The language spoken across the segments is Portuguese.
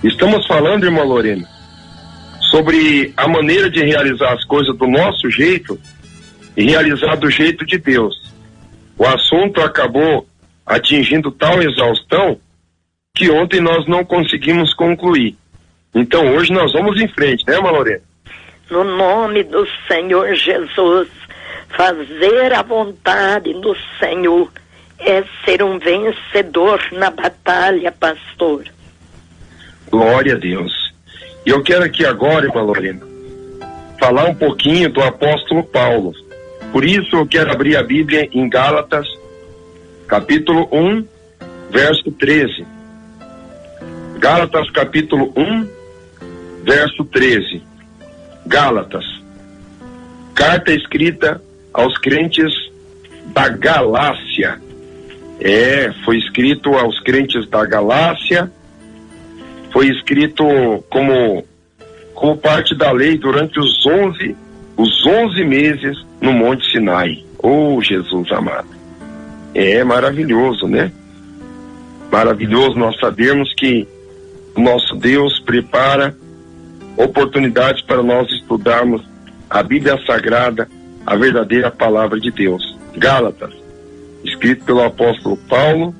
Estamos falando, irmã Lorena, sobre a maneira de realizar as coisas do nosso jeito e realizar do jeito de Deus. O assunto acabou atingindo tal exaustão que ontem nós não conseguimos concluir. Então hoje nós vamos em frente, né, irmã Lorena? No nome do Senhor Jesus, fazer a vontade do Senhor é ser um vencedor na batalha, pastor. Glória a Deus. E eu quero aqui agora, irmã Lorena, falar um pouquinho do apóstolo Paulo. Por isso eu quero abrir a Bíblia em Gálatas, capítulo 1, verso 13. Gálatas, capítulo 1, verso 13. Gálatas, carta escrita aos crentes da Galácia. Foi escrito aos crentes da Galácia. Foi escrito como parte da lei durante os 11 meses no Monte Sinai. Oh, Jesus amado. É maravilhoso, né? Maravilhoso nós sabermos que o nosso Deus prepara oportunidades para nós estudarmos a Bíblia Sagrada, a verdadeira palavra de Deus. Gálatas, escrito pelo apóstolo Paulo,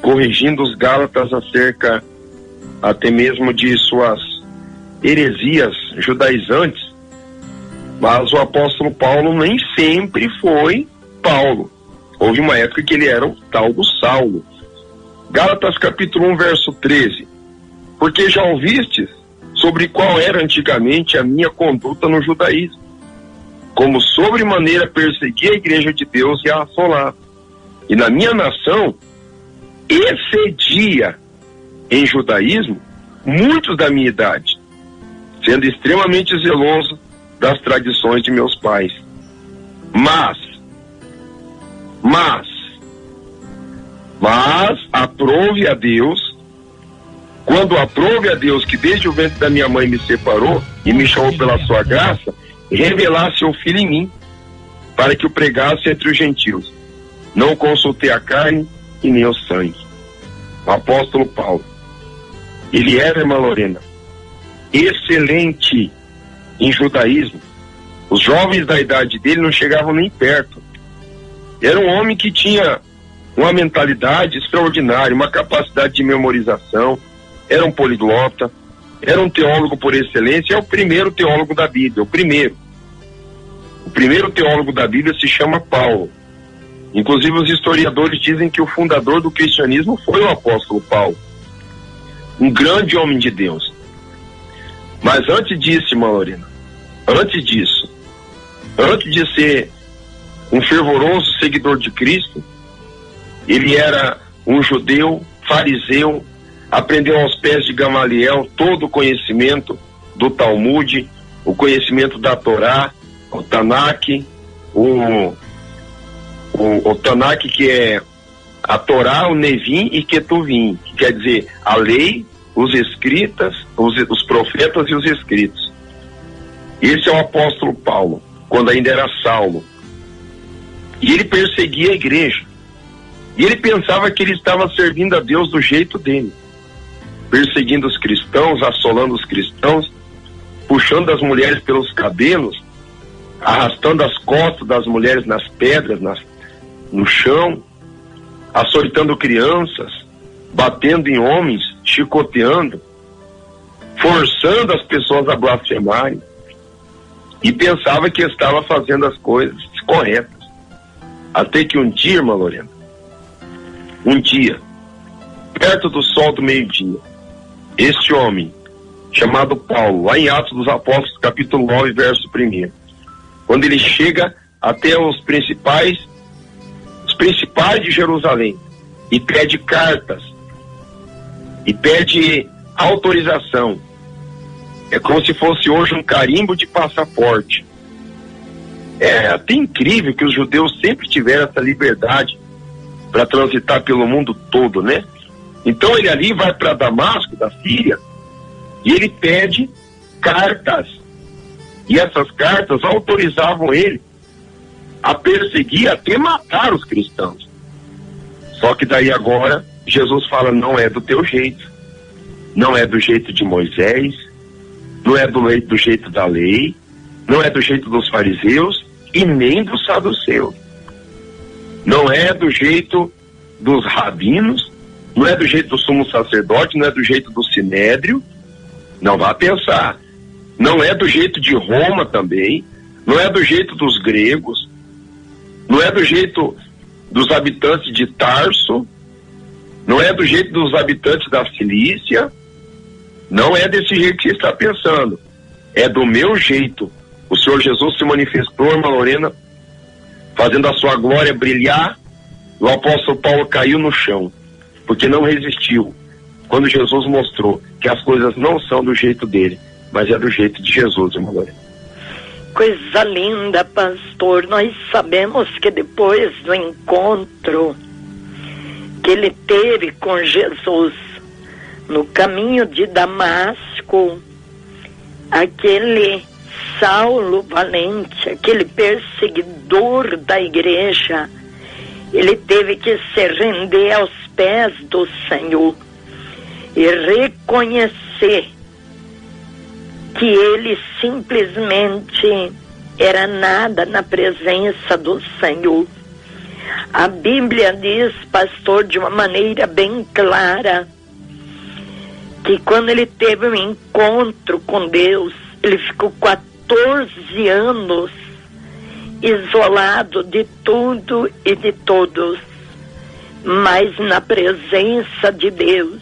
corrigindo os Gálatas acerca até mesmo de suas heresias judaizantes. Mas o apóstolo Paulo nem sempre foi Paulo. Houve uma época que ele era o tal do Saulo. Gálatas capítulo 1, verso 13. Porque já ouvistes sobre qual era antigamente a minha conduta no judaísmo, como sobremaneira persegui a igreja de Deus e a assolava. E na minha nação excedia em judaísmo muitos da minha idade, sendo extremamente zeloso das tradições de meus pais. Mas aprove a Deus, quando aprove a Deus que desde o ventre da minha mãe me separou e me chamou pela sua graça, revelasse seu filho em mim, para que o pregasse entre os gentios. Não consultei a carne e nem o sangue. O apóstolo Paulo, ele era, irmã Lorena, excelente em judaísmo. Os jovens da idade dele não chegavam nem perto. Era um homem que tinha uma mentalidade extraordinária, uma capacidade de memorização, era um poliglota, era um teólogo por excelência, é o primeiro teólogo da Bíblia, o primeiro teólogo da Bíblia se chama Paulo. Inclusive os historiadores dizem que o fundador do cristianismo foi o apóstolo Paulo, um grande homem de Deus. Mas antes disso, irmã Lorena, antes de ser um fervoroso seguidor de Cristo, ele era um judeu, fariseu, aprendeu aos pés de Gamaliel todo o conhecimento do Talmud, o conhecimento da Torá, o Tanakh, o Tanakh, que é a Torá, o Nevim e Ketuvim, que quer dizer a lei, os escritas, os profetas e os escritos. Esse é o apóstolo Paulo, quando ainda era Saulo. E ele perseguia a igreja. E ele pensava que ele estava servindo a Deus do jeito dele, perseguindo os cristãos, assolando os cristãos, puxando as mulheres pelos cabelos, arrastando as costas das mulheres nas pedras, no chão, açoitando crianças, batendo em homens, chicoteando, forçando as pessoas a blasfemarem, e pensava que estava fazendo as coisas corretas. Até que um dia, irmã Lorena, perto do sol do meio-dia, este homem, chamado Paulo, lá em Atos dos Apóstolos, capítulo 9, verso 1, quando ele chega até os principais de Jerusalém, e pede cartas, e pede autorização. É como se fosse hoje um carimbo de passaporte. É até incrível que os judeus sempre tiveram essa liberdade para transitar pelo mundo todo, né? Então ele ali vai para Damasco, da Síria, e ele pede cartas. E essas cartas autorizavam ele a perseguir, até matar os cristãos. Só que daí agora Jesus fala: não é do teu jeito, não é do jeito de Moisés, não é do jeito da lei, não é do jeito dos fariseus e nem dos saduceus. Não é do jeito dos rabinos, não é do jeito do sumo sacerdote, não é do jeito do sinédrio. Não vá pensar. Não é do jeito de Roma também, não é do jeito dos gregos, não é do jeito dos habitantes de Tarso, não é do jeito dos habitantes da Cilícia. Não é desse jeito que você está pensando. É do meu jeito. O Senhor Jesus se manifestou, irmã Lorena, fazendo a sua glória brilhar. O apóstolo Paulo caiu no chão, porque não resistiu quando Jesus mostrou que as coisas não são do jeito dele, mas é do jeito de Jesus, irmã Lorena. Coisa linda, pastor. Nós sabemos que depois do encontro que ele teve com Jesus no caminho de Damasco, aquele Saulo valente, aquele perseguidor da igreja, ele teve que se render aos pés do Senhor e reconhecer que ele simplesmente era nada na presença do Senhor. A Bíblia diz, pastor, de uma maneira bem clara, que quando ele teve um encontro com Deus, ele ficou 14 anos isolado de tudo e de todos, mas na presença de Deus.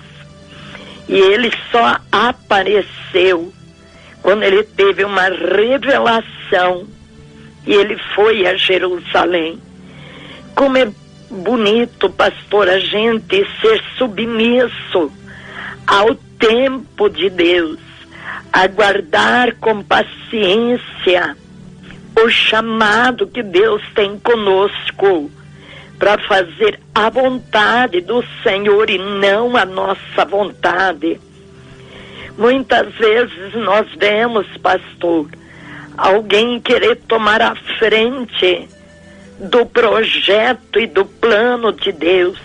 E ele só apareceu quando ele teve uma revelação e ele foi a Jerusalém. Como é bonito, pastor, a gente ser submisso ao tempo de Deus, aguardar com paciência o chamado que Deus tem conosco para fazer a vontade do Senhor e não a nossa vontade. Muitas vezes nós vemos, pastor, alguém querer tomar a frente do projeto e do plano de Deus.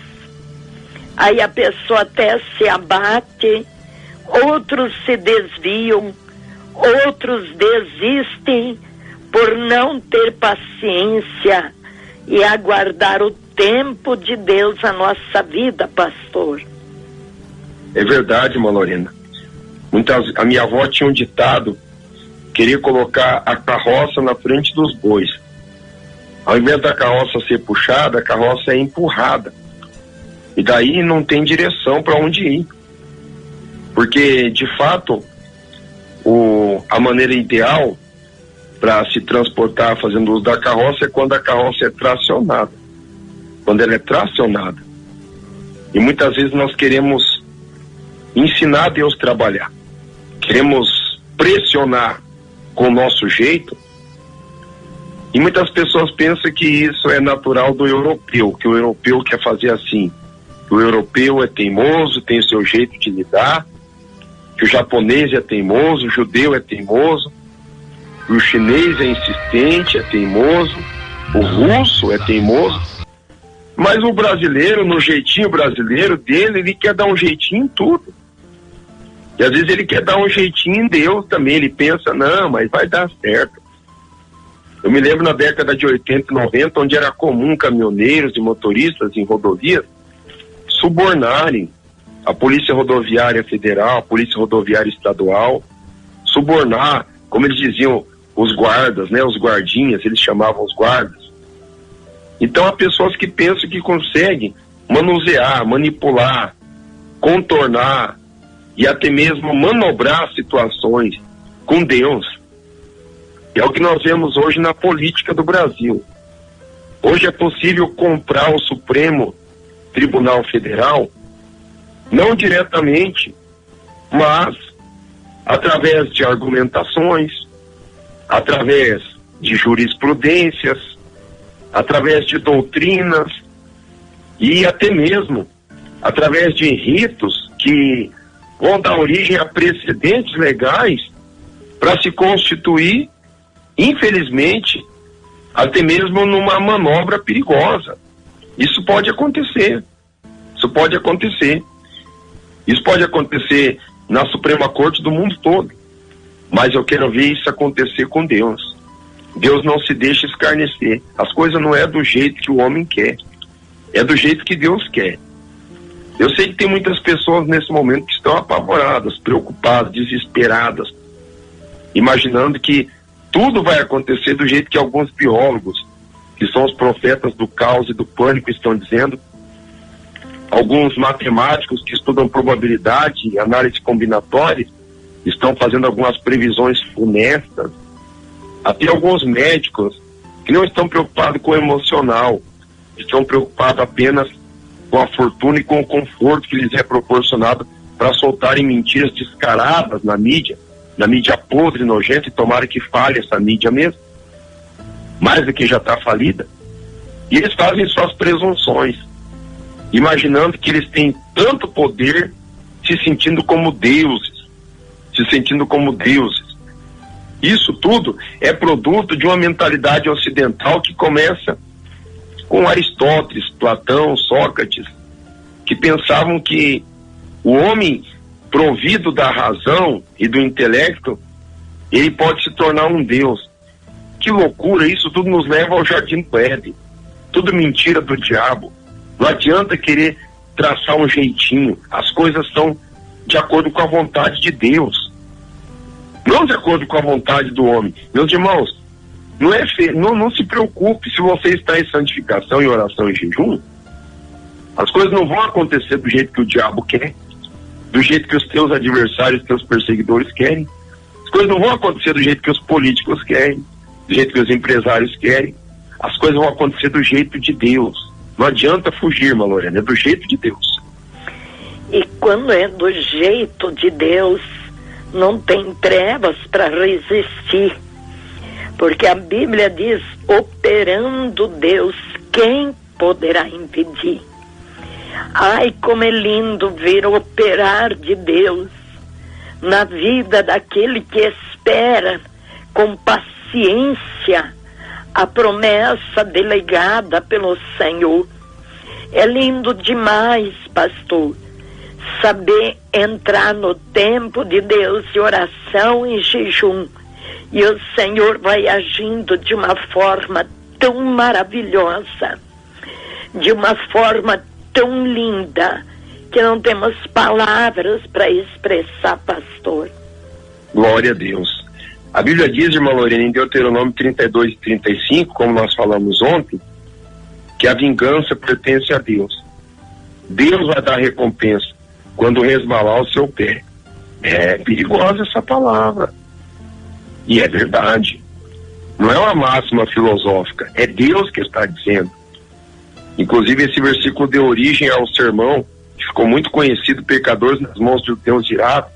Aí a pessoa até se abate, outros se desviam, outros desistem por não ter paciência e aguardar o tempo de Deus na nossa vida, pastor. É verdade, irmã Lorena. A minha avó tinha um ditado: queria colocar a carroça na frente dos bois. Ao invés da carroça ser puxada, a carroça é empurrada. E daí não tem direção para onde ir. Porque, de fato, a maneira ideal para se transportar fazendo uso da carroça é quando a carroça é tracionada. Quando ela é tracionada. E muitas vezes nós queremos ensinar Deus a trabalhar. Queremos pressionar com o nosso jeito. E muitas pessoas pensam que isso é natural do europeu, que o europeu quer fazer assim. O europeu é teimoso, tem o seu jeito de lidar, que o japonês é teimoso, o judeu é teimoso, o chinês é insistente, é teimoso, o russo é teimoso. Mas o brasileiro, no jeitinho brasileiro dele, ele quer dar um jeitinho em tudo. E às vezes ele quer dar um jeitinho em Deus também, ele pensa, não, mas vai dar certo. Eu me lembro na década de 80 e 90, onde era comum caminhoneiros e motoristas em rodovias subornarem a Polícia Rodoviária Federal, a Polícia Rodoviária Estadual, subornar, como eles diziam, os guardas, né, os guardinhas, eles chamavam os guardas. Então há pessoas que pensam que conseguem manusear, manipular, contornar e até mesmo manobrar situações com Deus. É o que nós vemos hoje na política do Brasil. Hoje é possível comprar o Supremo Tribunal Federal, não diretamente, mas através de argumentações, através de jurisprudências, através de doutrinas, e até mesmo através de ritos que vão dar origem a precedentes legais para se constituir, infelizmente, até mesmo numa manobra perigosa. Isso pode acontecer. Isso pode acontecer. Isso pode acontecer na Suprema Corte do mundo todo. Mas eu quero ver isso acontecer com Deus. Deus não se deixa escarnecer. As coisas não é do jeito que o homem quer. É do jeito que Deus quer. Eu sei que tem muitas pessoas nesse momento que estão apavoradas, preocupadas, desesperadas, imaginando que tudo vai acontecer do jeito que alguns biólogos, que são os profetas do caos e do pânico, estão dizendo. Alguns matemáticos que estudam probabilidade e análise combinatória estão fazendo algumas previsões funestas. Até alguns médicos que não estão preocupados com o emocional, estão preocupados apenas com a fortuna e com o conforto que lhes é proporcionado para soltarem mentiras descaradas na mídia podre, nojenta, e tomara que falhe essa mídia mesmo, mais do que já está falida. E eles fazem suas presunções, imaginando que eles têm tanto poder, se sentindo como deuses. Isso tudo é produto de uma mentalidade ocidental que começa com Aristóteles, Platão, Sócrates, que pensavam que o homem provido da razão e do intelecto, ele pode se tornar um Deus. Que loucura, isso tudo nos leva ao jardim do Éden. Tudo mentira do diabo. Não adianta querer traçar um jeitinho. As coisas são de acordo com a vontade de Deus, não de acordo com a vontade do homem. Meus irmãos, não se preocupe se você está em santificação, em oração e jejum. As coisas não vão acontecer do jeito que o diabo quer, do jeito que os teus adversários, teus perseguidores querem. As coisas não vão acontecer do jeito que os políticos querem, do jeito que os empresários querem. As coisas vão acontecer do jeito de Deus. Não adianta fugir, irmã Lorena, é do jeito de Deus. E quando é do jeito de Deus, não tem trevas para resistir. Porque a Bíblia diz, operando Deus, quem poderá impedir? Ai, como é lindo ver o operar de Deus na vida daquele que espera com paciência a promessa delegada pelo Senhor. É lindo demais, pastor, saber entrar no tempo de Deus de oração e jejum, e o Senhor vai agindo de uma forma tão maravilhosa, de uma forma tão linda, que não temos palavras para expressar, pastor. Glória a Deus. A Bíblia diz, irmã Lorena, em Deuteronômio 32 e 35, como nós falamos ontem, que a vingança pertence a Deus. Deus vai dar recompensa quando resbalar o seu pé. É perigosa essa palavra. E é verdade. Não é uma máxima filosófica, é Deus que está dizendo. Inclusive esse versículo deu origem ao sermão que ficou muito conhecido, Pecadores nas Mãos de Deus Irado,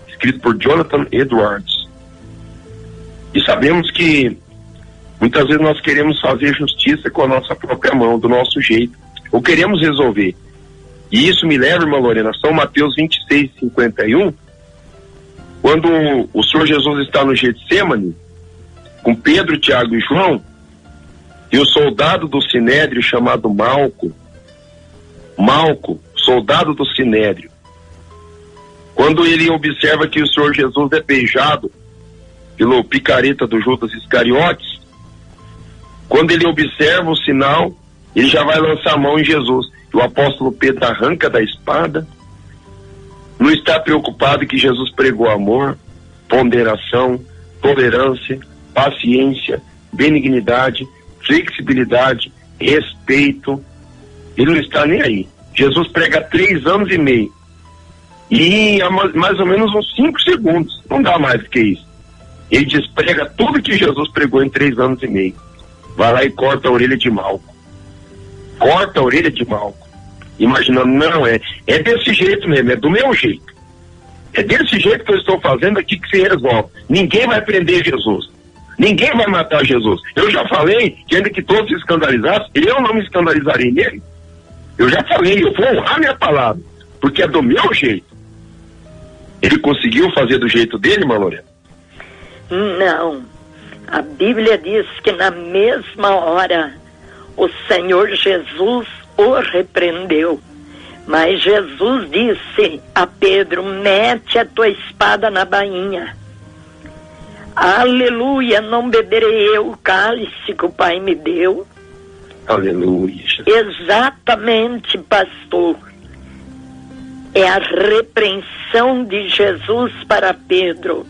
escrito por Jonathan Edwards. E sabemos que muitas vezes nós queremos fazer justiça com a nossa própria mão, do nosso jeito, ou queremos resolver. E isso me leva, irmã Lorena, São Mateus 26, 51, quando o Senhor Jesus está no Getsêmani, com Pedro, Tiago e João, e o soldado do Sinédrio chamado Malco, soldado do Sinédrio, quando ele observa que o Senhor Jesus é beijado pelo picareta do Judas Iscariotes, quando ele observa o sinal, ele já vai lançar a mão em Jesus. O apóstolo Pedro arranca da espada, não está preocupado que Jesus pregou amor, ponderação, tolerância, paciência, benignidade, flexibilidade, respeito. Ele não está nem aí. Jesus prega 3 anos e meio. E há mais ou menos uns 5 segundos, não dá mais do que isso. Ele desprega tudo que Jesus pregou em 3 anos e meio. Vai lá e corta a orelha de Malco. Corta a orelha de Malco. Imaginando, não, é desse jeito mesmo, é do meu jeito. É desse jeito que eu estou fazendo aqui que se resolve. Ninguém vai prender Jesus. Ninguém vai matar Jesus. Eu já falei que ainda que todos se escandalizassem, eu não me escandalizarei nele. Eu já falei, eu vou honrar minha palavra, porque é do meu jeito. Ele conseguiu fazer do jeito dele, irmã Lorena? Não. A Bíblia diz que na mesma hora o Senhor Jesus o repreendeu. Mas Jesus disse a Pedro: mete a tua espada na bainha. Aleluia, não beberei eu o cálice que o Pai me deu. Aleluia. Exatamente, pastor. É a repreensão de Jesus para Pedro.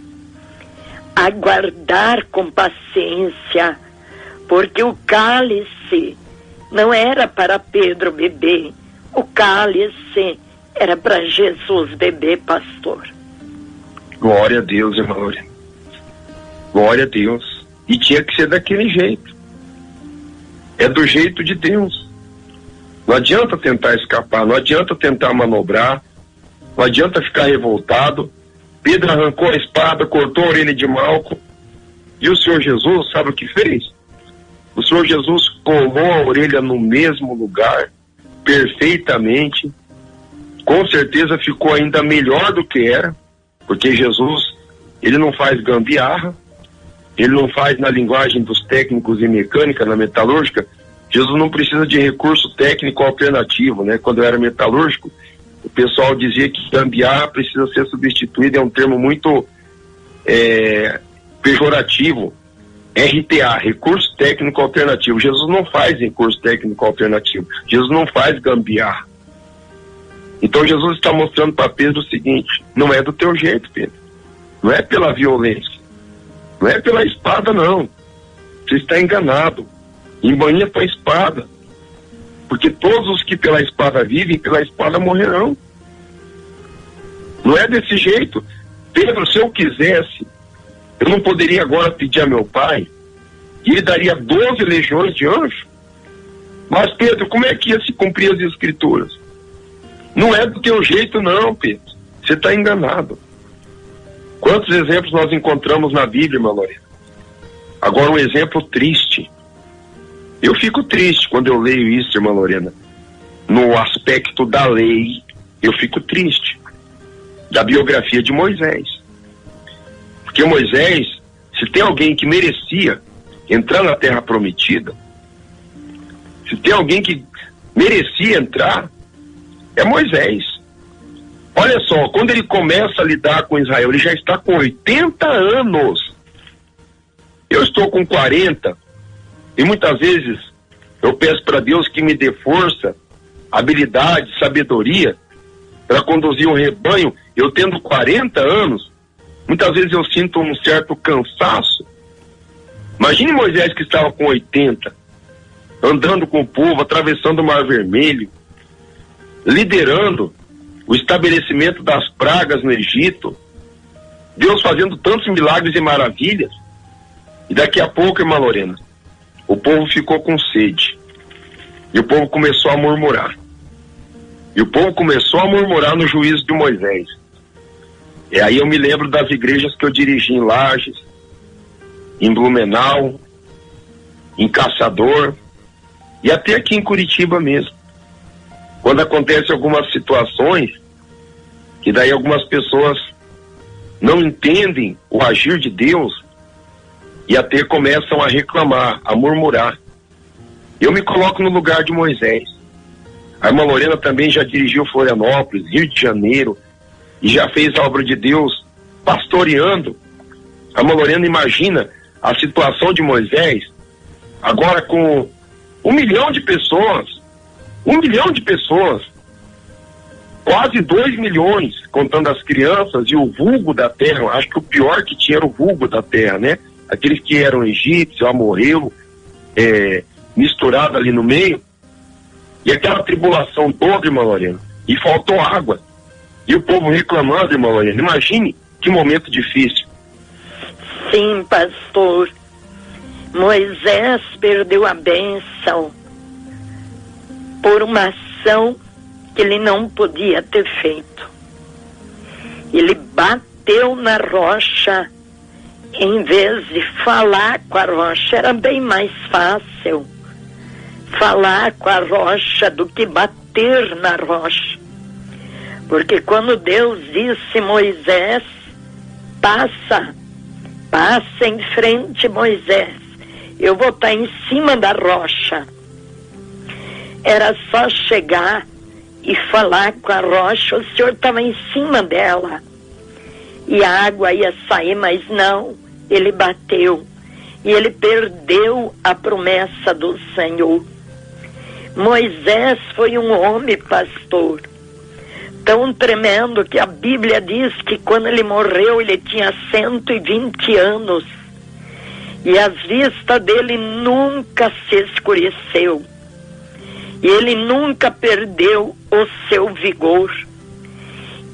Aguardar com paciência, porque o cálice não era para Pedro beber. O cálice era para Jesus beber, pastor. Glória a Deus, irmã Lorena. Glória a Deus. E tinha que ser daquele jeito. É do jeito de Deus. Não adianta tentar escapar, não adianta tentar manobrar, não adianta ficar revoltado. Pedro arrancou a espada, cortou a orelha de Malco. E o Senhor Jesus, sabe o que fez? O Senhor Jesus colou a orelha no mesmo lugar, perfeitamente. Com certeza ficou ainda melhor do que era, porque Jesus, ele não faz gambiarra, ele não faz na linguagem dos técnicos em mecânica, na metalúrgica. Jesus não precisa de recurso técnico alternativo, né? Quando eu era metalúrgico, o pessoal dizia que gambiarra precisa ser substituído, é um termo muito pejorativo. RTA, recurso técnico alternativo. Jesus não faz recurso técnico alternativo. Jesus não faz gambiarra. Então Jesus está mostrando para Pedro o seguinte: não é do teu jeito, Pedro. Não é pela violência. Não é pela espada, não. Você está enganado. Embainha tua espada. Porque todos os que pela espada vivem, pela espada morrerão. Não é desse jeito. Pedro, se eu quisesse, eu não poderia agora pedir a meu pai que ele daria 12 legiões de anjos? Mas, Pedro, como é que ia se cumprir as escrituras? Não é do teu jeito, não, Pedro. Você está enganado. Quantos exemplos nós encontramos na Bíblia, irmã Lorena? Agora, um exemplo triste. Eu fico triste quando eu leio isso, irmã Lorena. No aspecto da lei, eu fico triste. Da biografia de Moisés. Porque Moisés, se tem alguém que merecia entrar na terra prometida, se tem alguém que merecia entrar, é Moisés. Olha só, quando ele começa a lidar com Israel, ele já está com 80 anos. Eu estou com 40, e muitas vezes eu peço para Deus que me dê força, habilidade, sabedoria, para conduzir um rebanho. Eu tendo 40 anos, muitas vezes eu sinto um certo cansaço. Imagine Moisés, que estava com 80, andando com o povo, atravessando o Mar Vermelho, liderando o estabelecimento das pragas no Egito, Deus fazendo tantos milagres e maravilhas. E daqui a pouco, irmã Lorena, o povo ficou com sede. E o povo começou a murmurar. E o povo começou a murmurar no juízo de Moisés. E aí eu me lembro das igrejas que eu dirigi em Lages, em Blumenau, em Caçador, e até aqui em Curitiba mesmo. Quando acontecem algumas situações, que daí algumas pessoas não entendem o agir de Deus, e até começam a reclamar, a murmurar. Eu me coloco no lugar de Moisés. A irmã Lorena também já dirigiu Florianópolis, Rio de Janeiro, e já fez a obra de Deus pastoreando. A irmã Lorena imagina a situação de Moisés, agora com 1 milhão de pessoas, 1 milhão de pessoas, quase 2 milhões, contando as crianças e o vulgo da terra. Acho que o pior que tinha era o vulgo da terra, né? Aqueles que eram egípcios, amorreu, misturado ali no meio. E aquela tribulação toda, irmã Lorena, e faltou água. E o povo reclamando, irmã Lorena. Imagine que momento difícil. Sim, pastor. Moisés perdeu a bênção por uma ação que ele não podia ter feito. Ele bateu na rocha em vez de falar com a rocha. Era bem mais fácil falar com a rocha do que bater bater na rocha. Porque quando Deus disse: Moisés, passa em frente, Moisés, eu vou estar em cima da rocha. Era só chegar e falar com a rocha, o Senhor estava em cima dela e a água ia sair, mas não, ele bateu e ele perdeu a promessa do Senhor. Moisés foi um homem, pastor, tão tremendo que a Bíblia diz que quando ele morreu ele tinha 120 anos e a vista dele nunca se escureceu e ele nunca perdeu o seu vigor.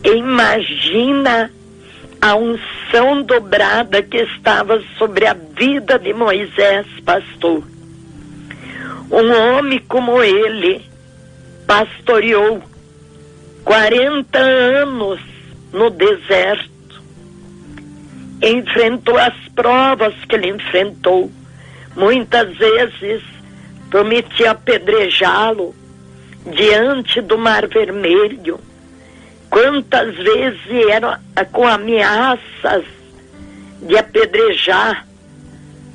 Imagina a unção dobrada que estava sobre a vida de Moisés, pastor. Um homem como ele pastoreou 40 anos no deserto, enfrentou as provas que ele enfrentou, muitas vezes prometia apedrejá-lo diante do Mar Vermelho, quantas vezes eram com ameaças de apedrejar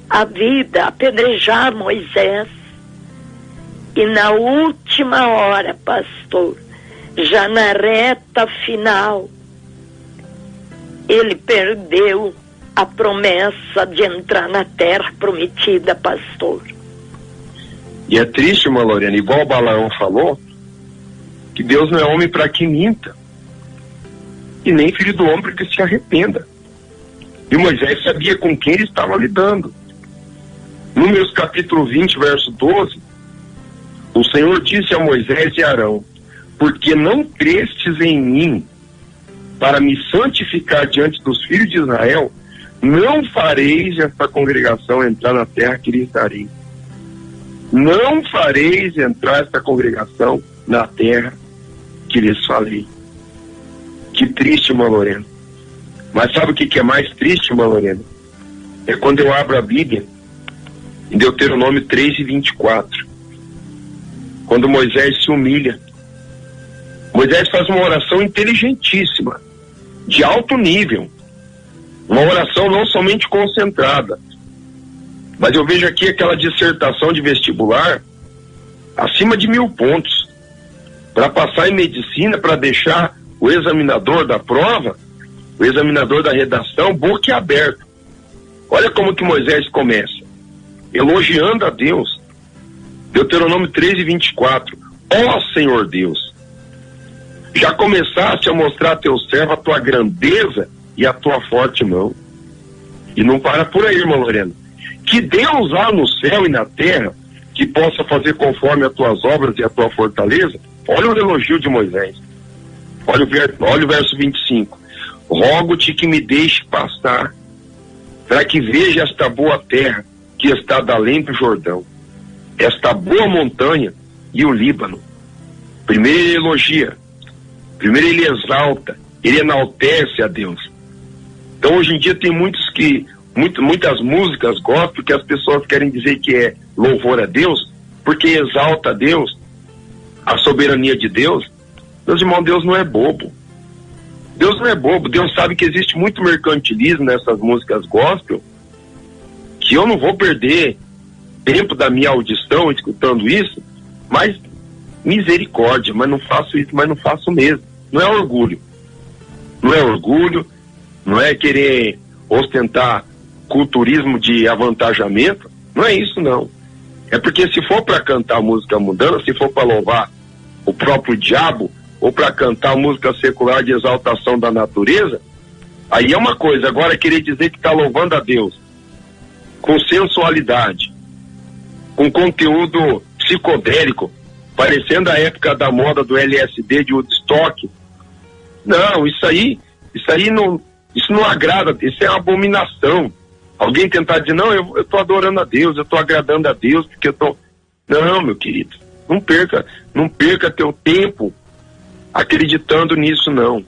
a vida, apedrejar Moisés. E na última hora, pastor, já na reta final, ele perdeu a promessa de entrar na terra prometida, pastor. E é triste, irmã Lorena, igual o Balaão falou, que Deus não é homem para que minta, e nem filho do homem para que se arrependa. E Moisés sabia com quem ele estava lidando. Números capítulo 20, verso 12, o Senhor disse a Moisés e Arão: porque não crestes em mim para me santificar diante dos filhos de Israel, não fareis esta congregação entrar na terra que lhes darei. Não fareis entrar esta congregação na terra que lhes falei. Que triste, irmã Lorena. Mas sabe o que é mais triste, irmã Lorena? É quando eu abro a Bíblia, em Deuteronômio 3:24, quando Moisés se humilha. Moisés faz uma oração inteligentíssima, de alto nível, uma oração não somente concentrada, mas eu vejo aqui aquela dissertação de vestibular acima de 1000 pontos, para passar em medicina, para deixar o examinador da prova, o examinador da redação, boquiaberto. Olha como que Moisés começa, elogiando a Deus. Deuteronômio 13:24, ó Senhor Deus, já começaste a mostrar a teu servo a tua grandeza e a tua forte mão. E não para por aí, irmã Lorena. Que Deus há no céu e na terra que possa fazer conforme as tuas obras e a tua fortaleza. Olha o elogio de Moisés. Olha o verso 25. Rogo-te que me deixe passar, para que veja esta boa terra que está da além do Jordão, esta boa montanha e o Líbano. Primeiro ele elogia, primeiro ele exalta, ele enaltece a Deus. Então hoje em dia tem muitas músicas gospel que as pessoas querem dizer que é louvor a Deus, porque exalta a Deus, a soberania de Deus. Meus irmãos, Deus não é bobo. Deus não é bobo. Deus sabe que existe muito mercantilismo nessas músicas gospel, que eu não vou perder tempo da minha audição escutando isso, mas misericórdia, mas não faço isso, mas não faço mesmo. Não é orgulho. Não é orgulho, não é querer ostentar culturismo de avantajamento, não é isso não. É porque se for para cantar música mundana, se for para louvar o próprio diabo, ou para cantar música secular de exaltação da natureza, aí é uma coisa. Agora querer dizer que está louvando a Deus com sensualidade, com conteúdo psicodélico, parecendo a época da moda do LSD de Woodstock, não, isso não agrada, isso é uma abominação. Alguém tentar dizer, não, eu estou adorando a Deus, eu estou agradando a Deus, porque eu estou... Não, meu querido, não perca teu tempo acreditando nisso, não.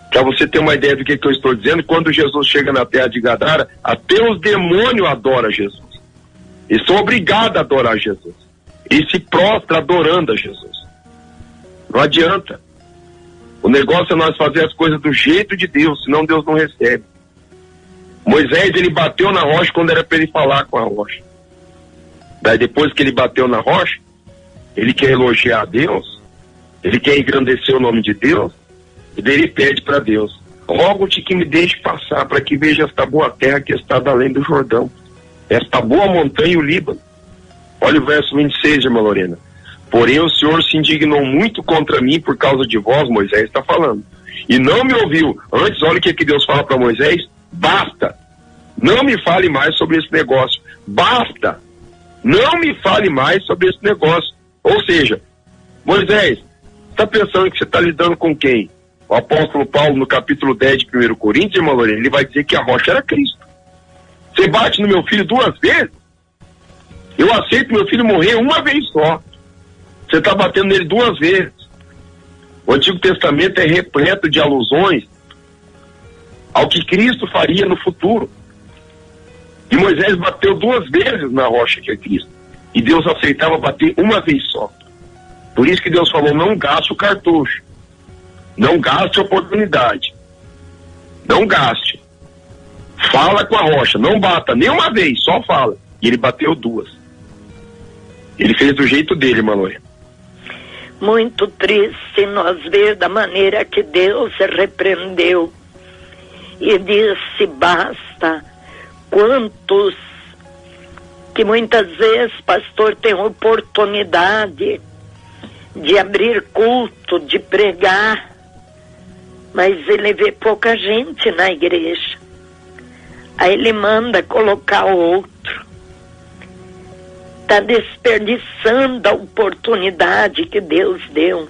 Para você ter uma ideia do que eu estou dizendo, quando Jesus chega na terra de Gadara, até os demônios adoram Jesus. Eles são obrigados a adorar Jesus. E se prostra adorando a Jesus. Não adianta. O negócio é nós fazer as coisas do jeito de Deus, senão Deus não recebe. Moisés, ele bateu na rocha quando era para ele falar com a rocha. Daí depois que ele bateu na rocha, ele quer elogiar a Deus, ele quer engrandecer o nome de Deus, e daí ele pede para Deus: rogo-te que me deixe passar, para que veja esta boa terra que está além do Jordão, esta boa montanha e o Líbano. Olha o verso 26, irmã Lorena. Porém o Senhor se indignou muito contra mim por causa de vós, Moisés está falando, e não me ouviu. Antes, olha o que Deus fala para Moisés: basta, não me fale mais sobre esse negócio. Basta, não me fale mais sobre esse negócio. Ou seja, Moisés, está pensando que você está lidando com quem? O apóstolo Paulo, no capítulo 10 de 1 Coríntios, irmã Lorena, ele vai dizer que a rocha era Cristo. Você bate no meu filho 2 vezes? Eu aceito meu filho morrer uma vez só. Você está batendo nele 2 vezes. O Antigo Testamento é repleto de alusões ao que Cristo faria no futuro. E Moisés bateu 2 vezes na rocha que é Cristo. E Deus aceitava bater uma vez só. Por isso que Deus falou: não gaste o cartucho. Não gaste a oportunidade. Não gaste. Fala com a rocha. Não bata nem uma vez, só fala. E ele bateu 2. Ele fez do jeito dele, Manoel. Muito triste nós ver da maneira que Deus repreendeu e disse basta. Quantos que muitas vezes, pastor, tem oportunidade de abrir culto, de pregar, mas ele vê pouca gente na igreja. Aí ele manda colocar outro. Está desperdiçando a oportunidade que Deus deu.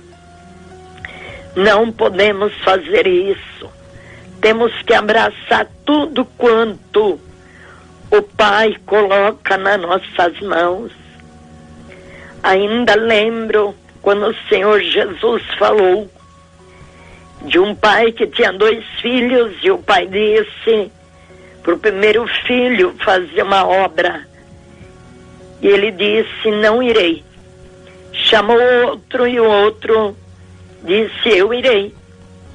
Não podemos fazer isso. Temos que abraçar tudo quanto o Pai coloca nas nossas mãos. Ainda lembro quando o Senhor Jesus falou de um pai que tinha 2 filhos e o pai disse para o primeiro filho fazer uma obra. E ele disse: não irei. Chamou outro e o outro disse: eu irei.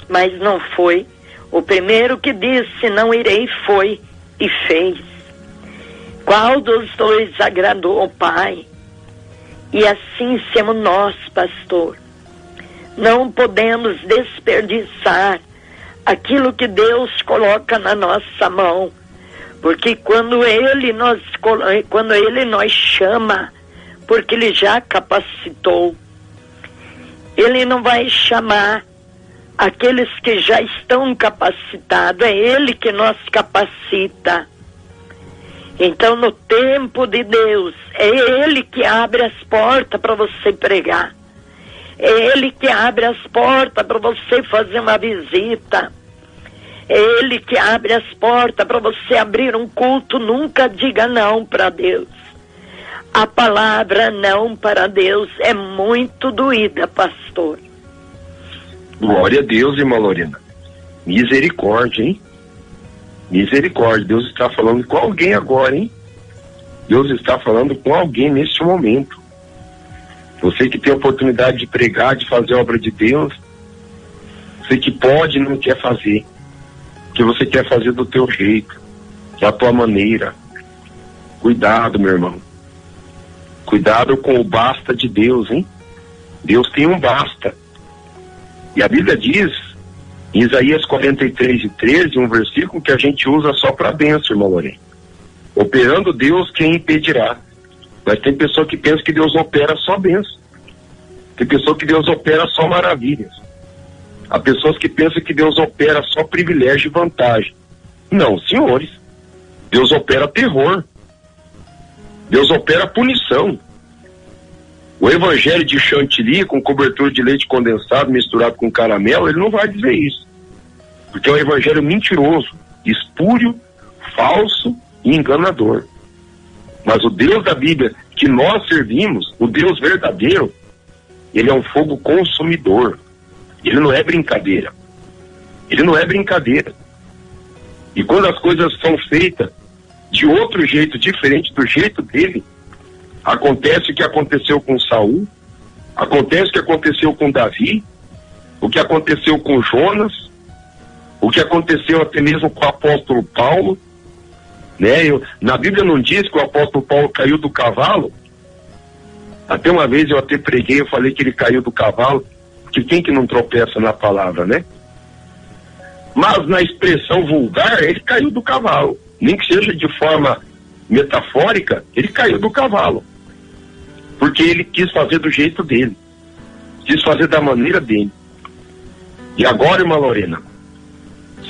Mas não foi. O primeiro que disse não irei foi e fez. Qual dos 2 agradou ao Pai? E assim somos nós, pastor. Não podemos desperdiçar aquilo que Deus coloca na nossa mão. Porque quando Ele nos chama, porque Ele já capacitou, Ele não vai chamar aqueles que já estão capacitados, é Ele que nos capacita. Então, no tempo de Deus, é Ele que abre as portas para você pregar. É Ele que abre as portas para você fazer uma visita. É Ele que abre as portas para você abrir um culto. Nunca diga não para Deus. A palavra não para Deus é muito doída, pastor. Glória a Deus, irmã Lorena. Misericórdia, hein? Misericórdia. Deus está falando com alguém agora, hein? Deus está falando com alguém neste momento. Você que tem a oportunidade de pregar, de fazer a obra de Deus, você que pode e não quer fazer, que você quer fazer do teu jeito, da tua maneira. Cuidado, meu irmão. Cuidado com o basta de Deus, hein? Deus tem um basta. E a Bíblia diz, em Isaías 43:13, um versículo que a gente usa só para bênção, irmão Lorena. Operando Deus, quem impedirá? Mas tem pessoa que pensa que Deus opera só bênção. Tem pessoa que Deus opera só maravilhas. Há pessoas que pensam que Deus opera só privilégio e vantagem. Não, senhores. Deus opera terror. Deus opera punição. O evangelho de chantilly com cobertura de leite condensado misturado com caramelo, ele não vai dizer isso. Porque é um evangelho mentiroso, espúrio, falso e enganador. Mas o Deus da Bíblia que nós servimos, o Deus verdadeiro, ele é um fogo consumidor. Ele não é brincadeira. Ele não é brincadeira. E quando as coisas são feitas de outro jeito, diferente do jeito dele, acontece o que aconteceu com Saul, Acontece o que aconteceu com Davi, o que aconteceu com Jonas, o que aconteceu até mesmo com o apóstolo Paulo, né? Na Bíblia não diz que o apóstolo Paulo caiu do cavalo. Até uma vez eu até preguei, eu falei que ele caiu do cavalo, que quem que não tropeça na palavra, né? Mas na expressão vulgar, ele caiu do cavalo. Nem que seja de forma metafórica, ele caiu do cavalo. Porque ele quis fazer do jeito dele. Quis fazer da maneira dele. E agora, irmã Lorena,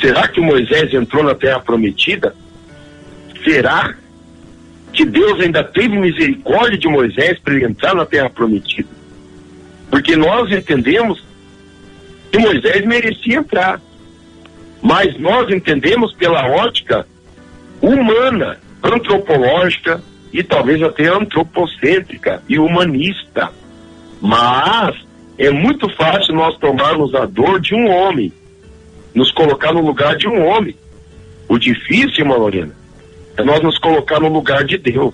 será que Moisés entrou na Terra Prometida? Será que Deus ainda teve misericórdia de Moisés para ele entrar na Terra Prometida? Porque nós entendemos que Moisés merecia entrar. Mas nós entendemos pela ótica humana, antropológica e talvez até antropocêntrica e humanista. Mas é muito fácil nós tomarmos a dor de um homem, nos colocar no lugar de um homem. O difícil, irmã Lorena, é nós nos colocar no lugar de Deus.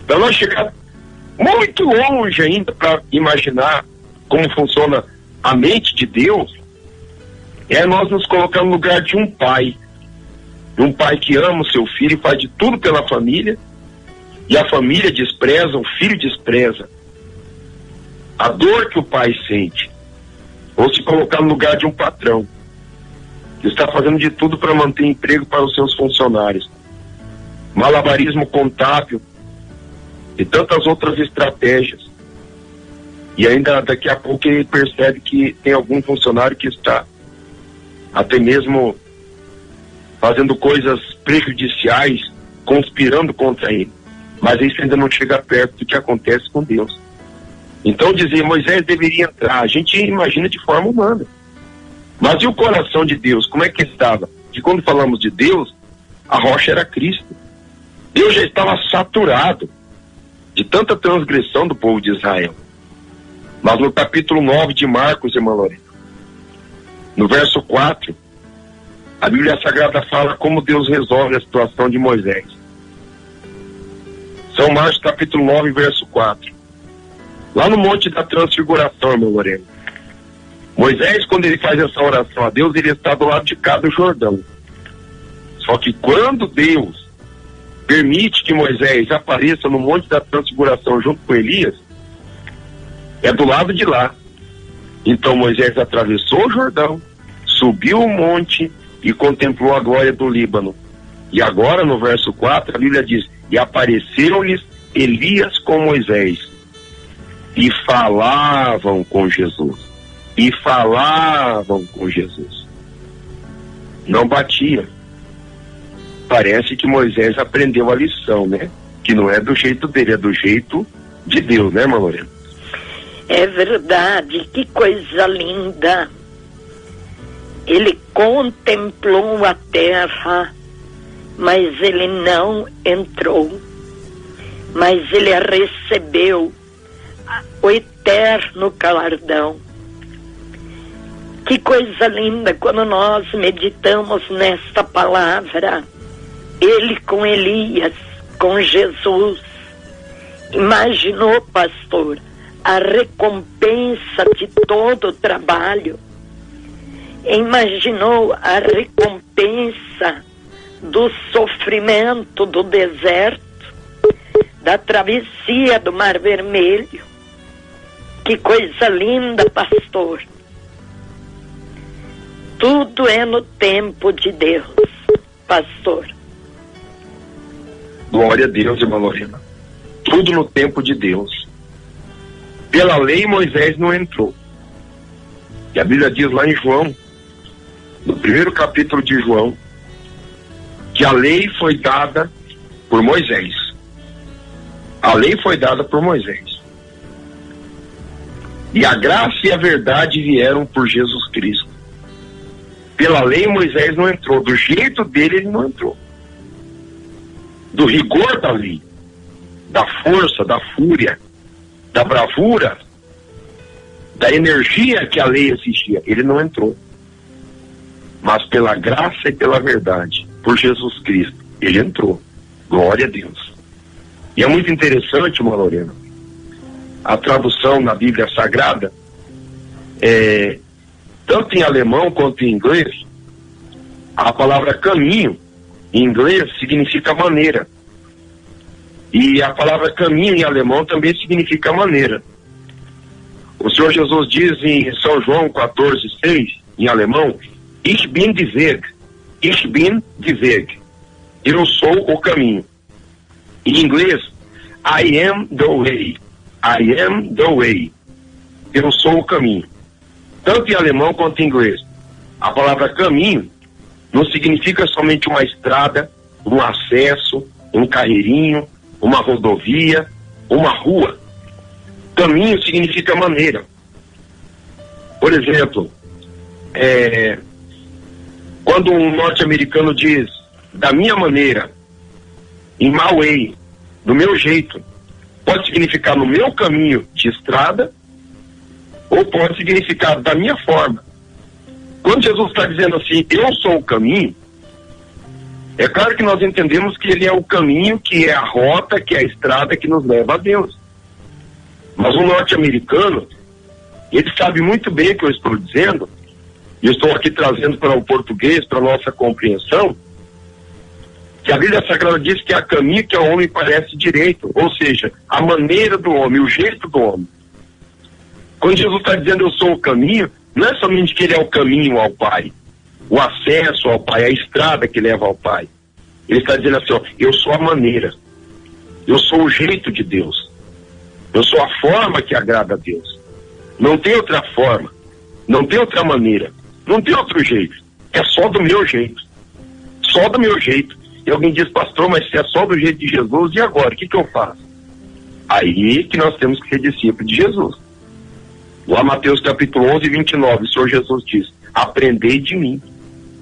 Para nós chegar muito longe ainda para imaginar como funciona a mente de Deus, é nós nos colocar no lugar de um pai que ama o seu filho e faz de tudo pela família, e a família despreza, o filho despreza. A dor que o pai sente. Ou se colocar no lugar de um patrão que está fazendo de tudo para manter emprego para os seus funcionários. Malabarismo contábil e tantas outras estratégias. E ainda daqui a pouco ele percebe que tem algum funcionário que está até mesmo fazendo coisas prejudiciais, conspirando contra ele. Mas isso ainda não chega perto do que acontece com Deus. Então dizer, Moisés deveria entrar, a gente imagina de forma humana. Mas e o coração de Deus, como é que estava? Que quando falamos de Deus, a rocha era Cristo. Deus já estava saturado de tanta transgressão do povo de Israel. Mas no capítulo 9 de Marcos, irmã Lorena, no verso 4, a Bíblia Sagrada fala como Deus resolve a situação de Moisés. São Marcos capítulo 9, verso 4. Lá no Monte da Transfiguração, irmã Lorena, Moisés, quando ele faz essa oração a Deus, ele está do lado de cá do Jordão. Só que quando Deus permite que Moisés apareça no Monte da Transfiguração junto com Elias, é do lado de lá. Então Moisés atravessou o Jordão, subiu o monte e contemplou a glória do Líbano. E agora, no verso 4, a Bíblia diz, e apareceram-lhes Elias com Moisés, e falavam com Jesus. E falavam com Jesus. Não batia. Parece que Moisés aprendeu a lição, né? Que não é do jeito dele, é do jeito de Deus, né, irmã Lorena? É verdade, que coisa linda. Ele contemplou a terra, mas ele não entrou. Mas ele recebeu o eterno galardão. Que coisa linda quando nós meditamos nesta palavra. Ele com Elias, com Jesus. Imaginou, pastor, a recompensa de todo o trabalho. Imaginou a recompensa do sofrimento do deserto, da travessia do Mar Vermelho. Que coisa linda, pastor. Tudo é no tempo de Deus, pastor. Glória a Deus, irmã Lorena. Tudo no tempo de Deus. Pela lei, Moisés não entrou. E a Bíblia diz lá em João, no primeiro capítulo de João, que a lei foi dada por Moisés. A lei foi dada por Moisés. E a graça e a verdade vieram por Jesus Cristo. Pela lei, Moisés não entrou. Do jeito dele, ele não entrou. Do rigor da lei, da força, da fúria, da bravura, da energia que a lei exigia, ele não entrou. Mas pela graça e pela verdade, por Jesus Cristo, ele entrou. Glória a Deus. E é muito interessante, irmã Lorena, a tradução na Bíblia Sagrada, tanto em alemão quanto em inglês, a palavra caminho, em inglês, significa maneira. E a palavra caminho em alemão também significa maneira. O Senhor Jesus diz em São João 14:6, em alemão, Ich bin die Weg. Ich bin die Weg. Eu sou o caminho. Em inglês, I am the way. I am the way. Eu sou o caminho. Tanto em alemão quanto em inglês. A palavra caminho não significa somente uma estrada, um acesso, um carreirinho, uma rodovia, uma rua. Caminho significa maneira. Por exemplo, quando um norte-americano diz da minha maneira, in my way, do meu jeito, pode significar no meu caminho de estrada, ou pode significar da minha forma. Quando Jesus está dizendo assim, eu sou o caminho, é claro que nós entendemos que ele é o caminho, que é a rota, que é a estrada que nos leva a Deus. Mas o norte-americano, ele sabe muito bem o que eu estou dizendo, e eu estou aqui trazendo para o português, para a nossa compreensão, que a Bíblia Sagrada diz que há caminho que ao homem parece direito, ou seja, a maneira do homem, o jeito do homem. Quando Jesus está dizendo eu sou o caminho, não é somente que ele é o caminho ao Pai, o acesso ao Pai, a estrada que leva ao Pai. Ele está dizendo assim, ó, eu sou a maneira, eu sou o jeito de Deus, eu sou a forma que agrada a Deus. Não tem outra forma, não tem outra maneira, não tem outro jeito, é só do meu jeito, só do meu jeito. E alguém diz, pastor, mas se é só do jeito de Jesus, e agora, o que eu faço? Aí que nós temos que ser discípulos de Jesus. Lá Mateus capítulo 11:29, o Senhor Jesus diz, aprendei de mim.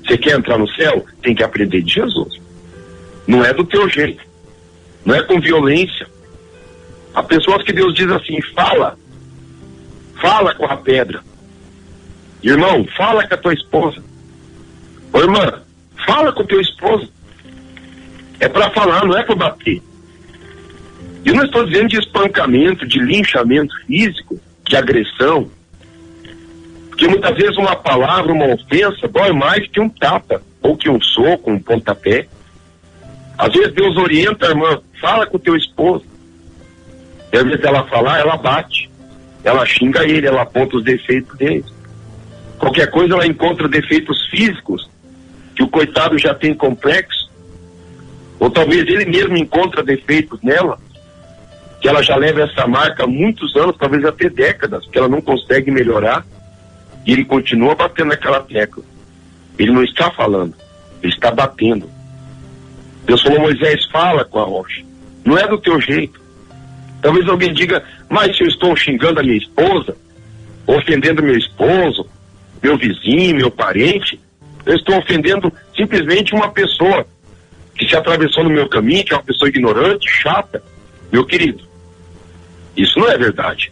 Você quer entrar no céu? Tem que aprender de Jesus. Não é do teu jeito, não é com violência. Há pessoas que Deus diz assim, fala com a pedra. Irmão, fala com a tua esposa. Ô irmã, fala com o teu esposo. É para falar, não é para bater. Eu não estou dizendo de espancamento, de linchamento físico, de agressão. Porque muitas vezes uma palavra, uma ofensa, dói mais que um tapa, ou que um soco, um pontapé. Às vezes Deus orienta a irmã, fala com o teu esposo. E às vezes ela falar, ela bate. Ela xinga ele, ela aponta os defeitos dele. Qualquer coisa ela encontra defeitos físicos, que o coitado já tem complexo. Ou talvez ele mesmo encontra defeitos nela, que ela já leva essa marca há muitos anos, talvez até décadas, que ela não consegue melhorar, e ele continua batendo naquela tecla. Ele não está falando, ele está batendo. Deus falou, Moisés, fala com a rocha. Não é do teu jeito. Talvez alguém diga, mas se eu estou xingando a minha esposa, ofendendo meu esposo, meu vizinho, meu parente, eu estou ofendendo simplesmente uma pessoa que se atravessou no meu caminho, que é uma pessoa ignorante, chata. Meu querido, isso não é verdade.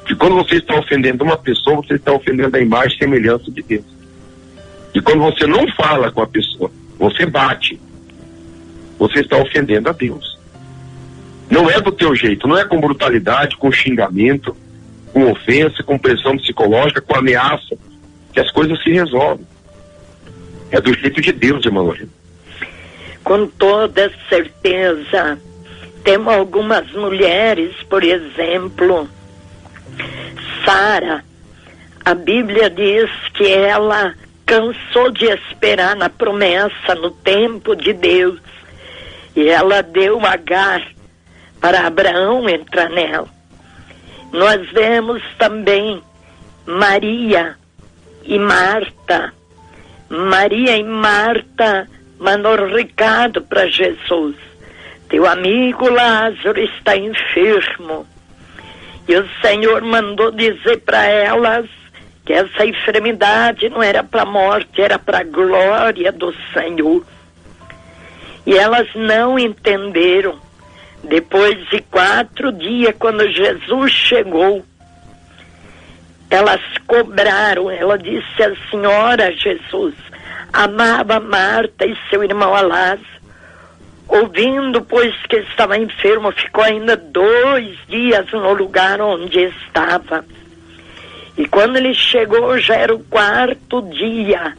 Porque quando você está ofendendo uma pessoa, você está ofendendo a imagem e semelhança de Deus. E quando você não fala com a pessoa, você bate, você está ofendendo a Deus. Não é do teu jeito, não é com brutalidade, com xingamento, com ofensa, com pressão psicológica, com ameaça, que as coisas se resolvem. É do jeito de Deus, irmã Lorena. Com toda certeza. Temos algumas mulheres, por exemplo, Sara, a Bíblia diz que ela cansou de esperar na promessa, no tempo de Deus, e ela deu Agar para Abraão entrar nela. Nós vemos também Maria e Marta. Maria e Marta mandou recado para Jesus. Teu amigo Lázaro está enfermo. E o Senhor mandou dizer para elas que essa enfermidade não era para a morte, era para a glória do Senhor. E elas não entenderam. Depois de 4 dias, quando Jesus chegou, elas cobraram. Ela disse a senhora Jesus amava Marta e seu irmão Lázaro. Ouvindo, pois, que estava enfermo, ficou ainda 2 dias no lugar onde estava. E quando ele chegou, já era o 4º dia.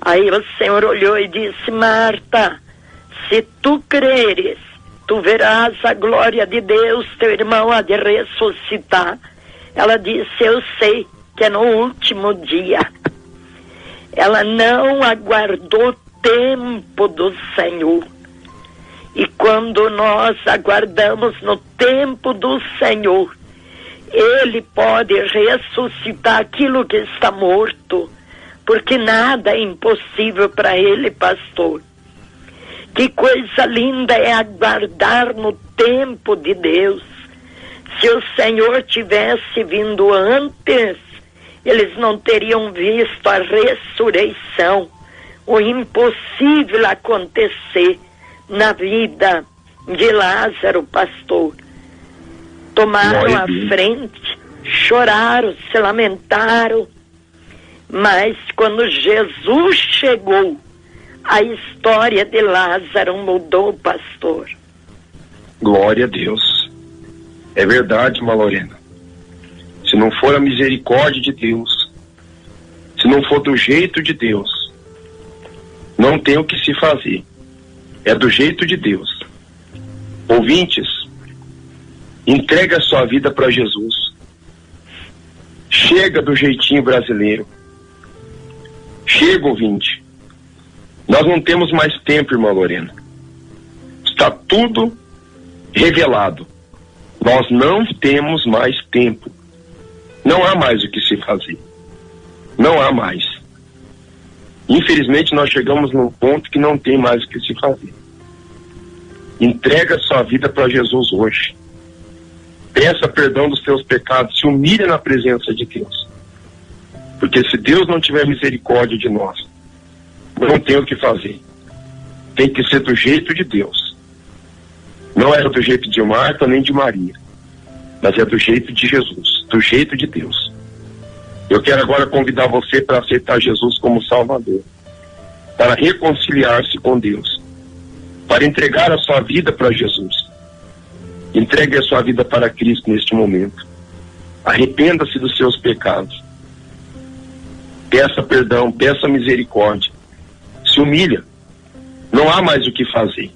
Aí o Senhor olhou e disse: Marta, se tu creres, tu verás a glória de Deus, teu irmão há de ressuscitar. Ela disse: eu sei que é no último dia. Ela não aguardou tempo do Senhor. E quando nós aguardamos no tempo do Senhor, Ele pode ressuscitar aquilo que está morto, porque nada é impossível para Ele, pastor. Que coisa linda é aguardar no tempo de Deus. Se o Senhor tivesse vindo antes, eles não teriam visto a ressurreição, o impossível acontecer na vida de Lázaro, pastor. Tomaram a frente, choraram, se lamentaram, mas quando Jesus chegou, a história de Lázaro mudou, pastor. Glória a Deus. É verdade, irmã Lorena. Se não for a misericórdia de Deus, se não for do jeito de Deus, não tem o que se fazer. É do jeito de Deus. Ouvintes, entrega a sua vida para Jesus. Chega do jeitinho brasileiro. Chega, ouvinte. Nós não temos mais tempo, irmã Lorena. Está tudo revelado. Nós não temos mais tempo. Não há mais o que se fazer. Não há mais. Infelizmente, nós chegamos num ponto que não tem mais o que se fazer. Entrega a sua vida para Jesus hoje. Peça perdão dos seus pecados. Se humilha na presença de Deus. Porque se Deus não tiver misericórdia de nós, não tem o que fazer. Tem que ser do jeito de Deus. Não era do jeito de Marta nem de Maria, mas é do jeito de Jesus, do jeito de Deus. Eu quero agora convidar você para aceitar Jesus como Salvador, para reconciliar-se com Deus, para entregar a sua vida para Jesus. Entregue a sua vida para Cristo neste momento. Arrependa-se dos seus pecados. Peça perdão, peça misericórdia. Se humilha. Não há mais o que fazer.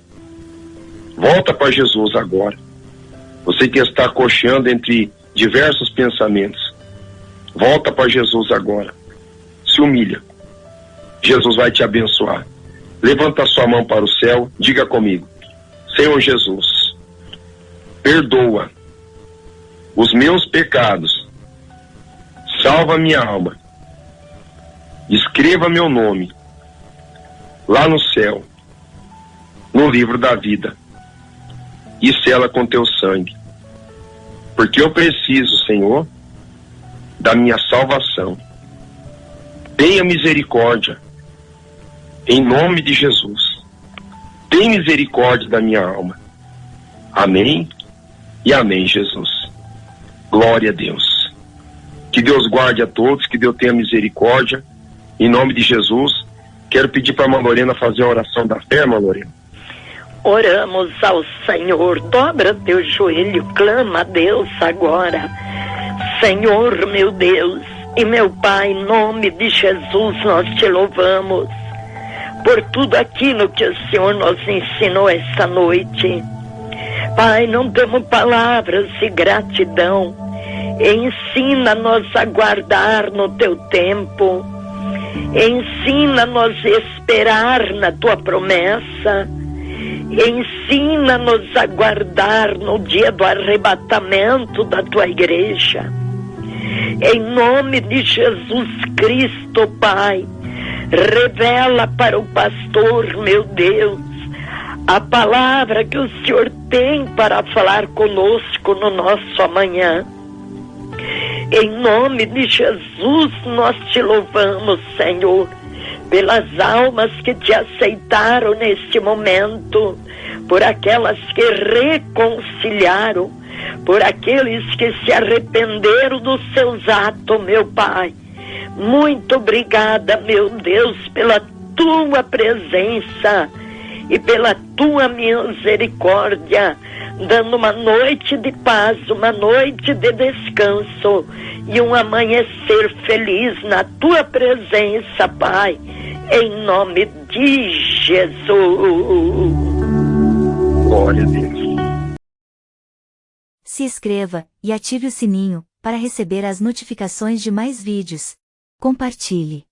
Volta para Jesus agora. Você que está cocheando entre diversos pensamentos, volta para Jesus agora. Se humilha. Jesus vai te abençoar. Levanta a sua mão para o céu. Diga comigo: Senhor Jesus, perdoa os meus pecados. Salva minha alma. Escreva meu nome lá no céu, no livro da vida, e sela com teu sangue. Porque eu preciso, Senhor, da minha salvação. Tenha misericórdia, em nome de Jesus. Tenha misericórdia da minha alma. Amém e amém, Jesus. Glória a Deus. Que Deus guarde a todos, que Deus tenha misericórdia. Em nome de Jesus, quero pedir para a irmã Lorena fazer a oração da fé, irmã Lorena. Oramos ao Senhor, dobra teu joelho, clama a Deus agora. Senhor, meu Deus e meu Pai, em nome de Jesus, nós te louvamos por tudo aquilo que o Senhor nos ensinou esta noite. Pai, não temos palavras de gratidão. Ensina-nos a guardar no teu tempo. Ensina-nos a esperar na tua promessa. Ensina-nos a guardar no dia do arrebatamento da tua igreja. Em nome de Jesus Cristo, Pai, revela para o pastor, meu Deus, a palavra que o Senhor tem para falar conosco no nosso amanhã. Em nome de Jesus, nós te louvamos, Senhor, pelas almas que te aceitaram neste momento, por aquelas que reconciliaram, por aqueles que se arrependeram dos seus atos, meu Pai. Muito obrigada, meu Deus, pela tua presença e pela tua misericórdia, dando uma noite de paz, uma noite de descanso e um amanhecer feliz na tua presença, Pai, em nome de Jesus. Glória a Deus. Se inscreva e ative o sininho para receber as notificações de mais vídeos. Compartilhe.